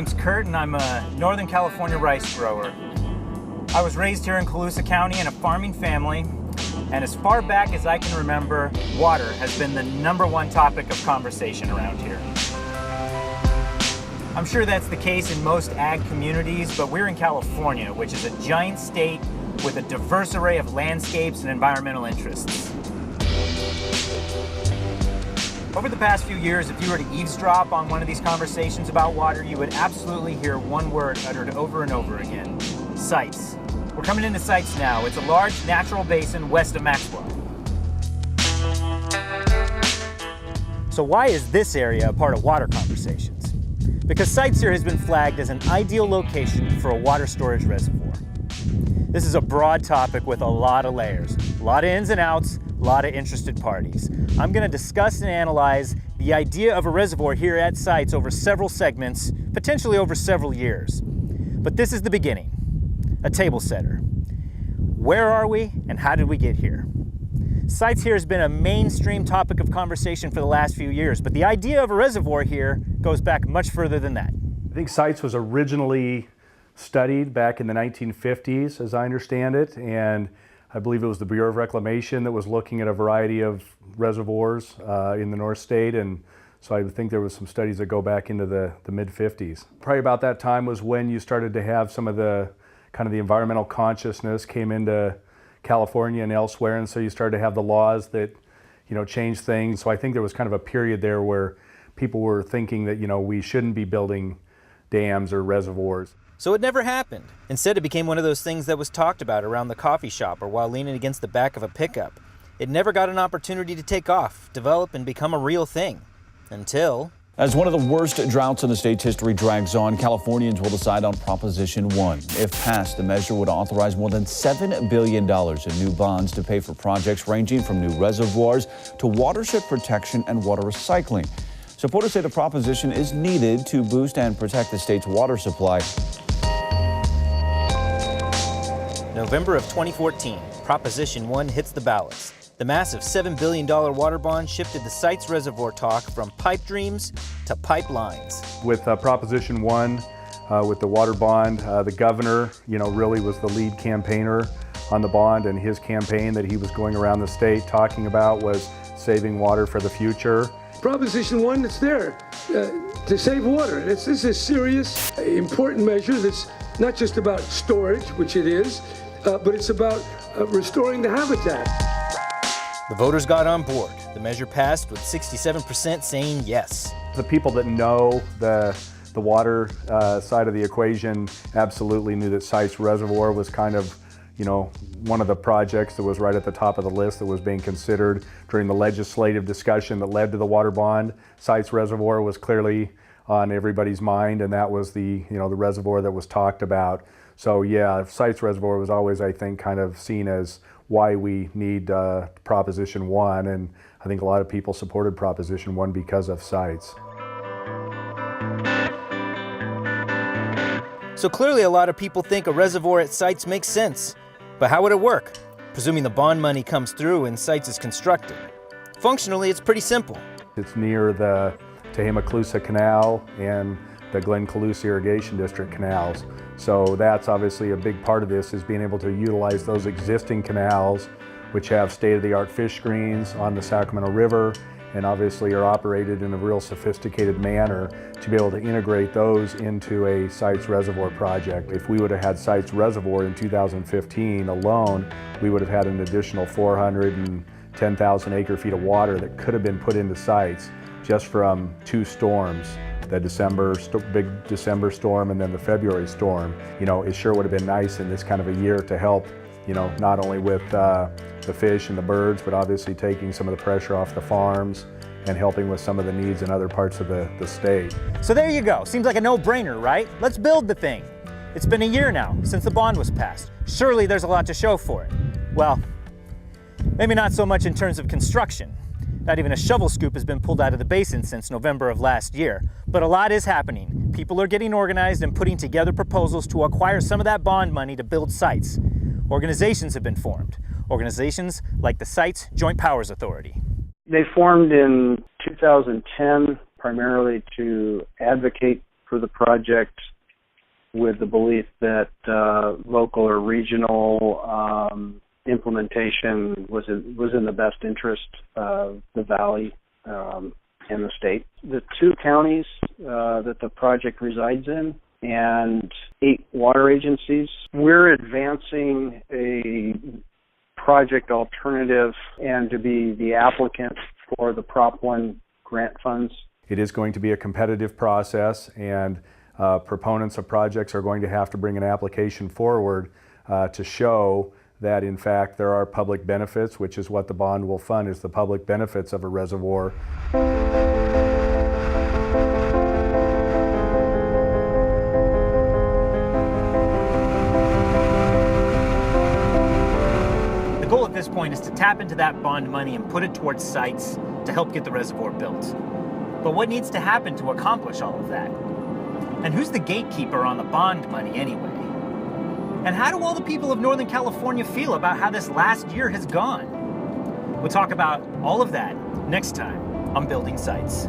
name's Kurt and I'm a Northern California rice grower. I was raised here in Colusa County in a farming family, and as far back as I can remember, water has been the #1 topic of conversation around here. I'm sure that's the case in most ag communities, but we're in California, which is a giant state with a diverse array of landscapes and environmental interests. Over the past few years, if you were to eavesdrop on one of these conversations about water, you would absolutely hear one word uttered over and over again: sites. We're coming into sites now. It's a large natural basin west of Maxwell. So why is this area a part of water conversations? Because sites here has been flagged as an ideal location for a water storage reservoir. This is a broad topic with a lot of layers, a lot of ins and outs, a lot of interested parties. I'm going to discuss and analyze the idea of a reservoir here at sites over several segments, potentially over several years. But this is the beginning, a table setter. Where are we and how did we get here? Sites here has been a mainstream topic of conversation for the last few years, but the idea of a reservoir here goes back much further than that. I think sites was originally studied back in the 1950s, as I understand it, and I believe it was the Bureau of Reclamation that was looking at a variety of reservoirs in the North State, and so I think there was some studies that go back into the mid-50s. Probably about that time was when you started to have some of the kind of the environmental consciousness came into California and elsewhere, and so you started to have the laws that, you know, changed things. So I think there was kind of a period there where people were thinking that, you know, we shouldn't be building dams or reservoirs. So it never happened. Instead, it became one of those things that was talked about around the coffee shop or while leaning against the back of a pickup. It never got an opportunity to take off, develop, and become a real thing. Until... As one of the worst droughts in the state's history drags on, Californians will decide on Proposition 1. If passed, the measure would authorize more than $7 billion in new bonds to pay for projects ranging from new reservoirs to watershed protection and water recycling. Supporters say the proposition is needed to boost and protect the state's water supply. November of 2014, Proposition 1 hits the ballots. The massive $7 billion water bond shifted the site's reservoir talk from pipe dreams to pipelines. With Proposition 1, with the water bond, the governor, you know, really was the lead campaigner on the bond, and his campaign that he was going around the state talking about was saving water for the future. Proposition 1, it's there to save water. This is a serious, important measure that's not just about storage, which it is, but it's about restoring the habitat. The voters got on board. The measure passed with 67% saying yes. The people that know the water side of the equation absolutely knew that Sites Reservoir was kind of, you know, one of the projects that was right at the top of the list that was being considered during the legislative discussion that led to the water bond. Sites Reservoir was clearly on everybody's mind, and that was the, you know, the reservoir that was talked about. So yeah, Sites Reservoir was always, I think, kind of seen as why we need Proposition 1, and I think a lot of people supported Proposition 1 because of sites. So clearly a lot of people think a reservoir at sites makes sense. But how would it work? Presuming the bond money comes through and sites is constructed. Functionally, it's pretty simple. It's near the Tehama-Colusa Canal and the Glen-Colusa Irrigation District canals. So that's obviously a big part of this, is being able to utilize those existing canals, which have state-of-the-art fish screens on the Sacramento River, and obviously are operated in a real sophisticated manner, to be able to integrate those into a Sites Reservoir project. If we would have had Sites Reservoir in 2015 alone, we would have had an additional 410,000 acre-feet of water that could have been put into sites just from 2 storms. The big December storm and then the February storm. You know, it sure would have been nice in this kind of a year to help, you know, not only with the fish and the birds, but obviously taking some of the pressure off the farms and helping with some of the needs in other parts of the state. So there you go. Seems like a no-brainer, right? Let's build the thing. It's been a year now since the bond was passed. Surely there's a lot to show for it. Well, maybe not so much in terms of construction. Not even a shovel scoop has been pulled out of the basin since November of last year. But a lot is happening. People are getting organized and putting together proposals to acquire some of that bond money to build sites. Organizations have been formed. Organizations like the Sites Joint Powers Authority. They formed in 2010 primarily to advocate for the project with the belief that local or regional implementation was in the best interest of the valley and the state. The 2 counties that the project resides in and 8 water agencies, we're advancing a project alternative and to be the applicant for the Prop 1 grant funds. It is going to be a competitive process, and proponents of projects are going to have to bring an application forward to show that in fact there are public benefits, which is what the bond will fund, is the public benefits of a reservoir. The goal at this point is to tap into that bond money and put it towards sites to help get the reservoir built. But what needs to happen to accomplish all of that? And who's the gatekeeper on the bond money anyway? And how do all the people of Northern California feel about how this last year has gone? We'll talk about all of that next time on Building Sites.